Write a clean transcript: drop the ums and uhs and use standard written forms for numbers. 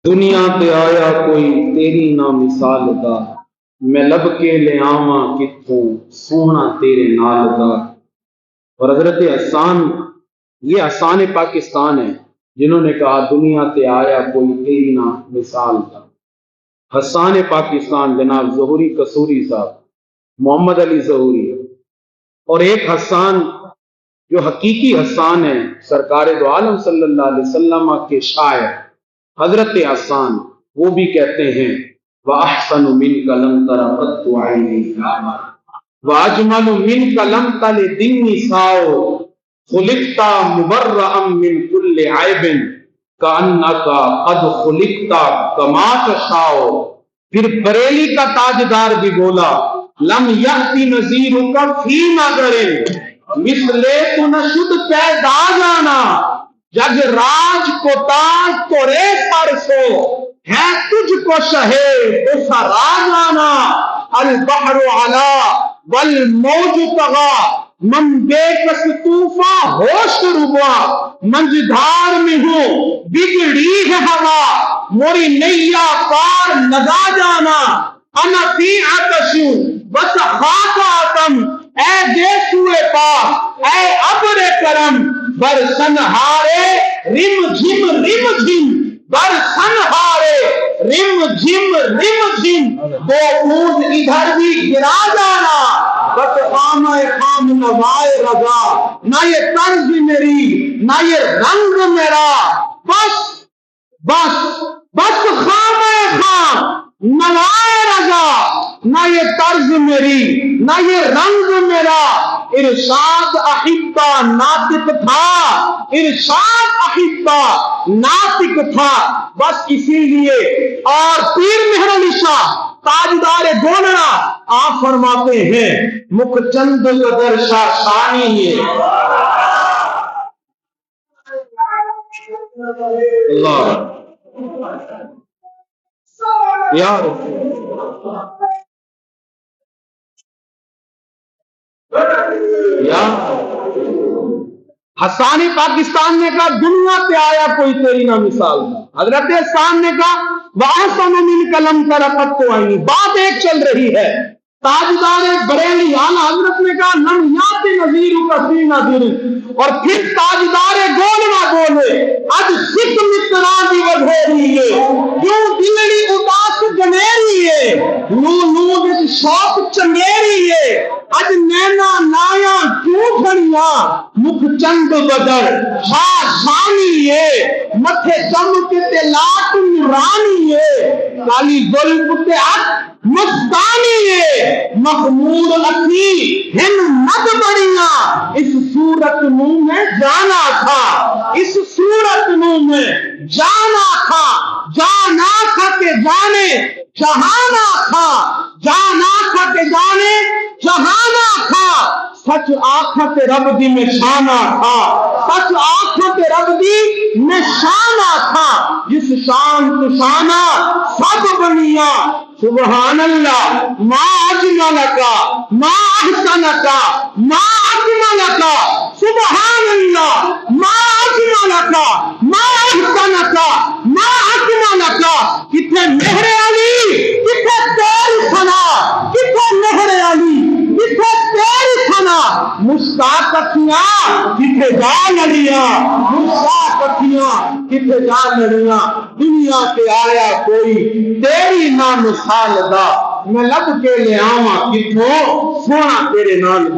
دنیا تے آیا کوئی تیری نہ مثال دا، میں لب کے لے آواں کتھوں سونا تیرے نال دا۔ اور حضرت حسان، یہ حسان پاکستان ہے جنہوں نے کہا دنیا تے آیا کوئی تیری نہ مثال دا۔ حسان پاکستان جناب ظہوری قصوری صاحب، محمد علی ظہوری، اور ایک حسان جو حقیقی حسان ہے سرکار دو عالم صلی اللہ علیہ وسلم کے شاعر حضرت حسان، وہ بھی کہتے ہیں وَأَحْسَنُ مِنْكَ لَمْ تَرَ قَطُّ عَيْنِي وَأَجْمَلُ مِنْكَ لَمْ تَلِدِ النِّسَاءُ خُلِقْتَ مُبَرَّأً مِنْ كُلِّ عَيْبٍ كَأَنَّكَ قَدْ خُلِقْتَ كَمَا تَشَاءُ۔ پھر بریلی کا تاجدار بھی بولا لم یأتی نذیرک فی نظر مثلے تو نشد پیدا جانا، جگ راج کو تاج تو رے سر سو ہے تجھ کو شہے تو سرا جانا۔ البحر علا والموج طغا من بے کس طوفاں ہوش ربا، منجدھار میں ہوں بگڑی ہے ہوا موری نیا پار لگا جانا۔ انا فی عطشوں بس خاک آتم اے دیسوئے پاک اے ابر کرم برسن ہارے رم جھم برسن ہارے رم جھم دو بوند ادھر بھی گرا جانا۔ بس خام نوائے رضا نہ یہ طرز میری نہ یہ رنگ میرا، بس خام نوائے رضا نہ یہ طرز میری نہ یہ رنگ میرا۔ ارشاد احبہ ناطق تھا، ارشاد احبہ ناطق تھا، بس اسی لیے۔ اور پیر مہر علی شاہ تاجدار گولڑا آپ فرماتے ہیں مکھ چند قدر شاہ شانی ہے۔ اللہ یار حسان پاکستان نے کہا دنیا پہ آیا کوئی تیری نہ مثال تھا۔ حضرت حسان نے کہا وَأَحْسَنُ مِنْكَ لَمْ تَرَ قَطُّ عَيْنِي۔ بات ایک چل رہی ہے، تاجدار بریلی اعلیٰ حضرت نے کہا لم یات نذیرک فی نذر، اور پھر تاجدار گولڑا بولے اج سکھ متران دی ودھیری ہے کیوں دلڑی اداس جنیری ہے نو وچ شوق چنگیری ہے اج نینا نایا کیوں کھڑیاں مکھ چند بدر شاہ شانی ہے متھے چمک تے لاٹ نورانی ہے کالی گلب تے اک مستانی ہے مخمور اکی ہن مد بڑیاں اس صورت نو میں جانا تھا، اس صورت نو میں جانا تھا، جانا تھا کہ جانے جہانا تھا، جانا تھا کہ جانے جہانا تھا، سچ آنکھت رب دی میں شانہ تھا، سچ آنکھت رب دی میں شانہ تھا، جس شان تو شانہ سب بنیاں سبحان اللہ ما اجملکا ما احسنکا ما اجملکا سبحان اللہ ما اجملکا ما احسنکا ما اجملکا۔ کتنے مہر علی کتنے تیری ثنا، کتنے مہر علی کتنے تیری ثنا، مشتاق اکھیاں کتنے جان علیاں، مشتاق اکھیاں کتنے جان علیاں۔ دنیا پہ آیا کوئی تیری نہ مثال دا، میں لب کے لے آواں کتھوں سونا تیرے نال دا۔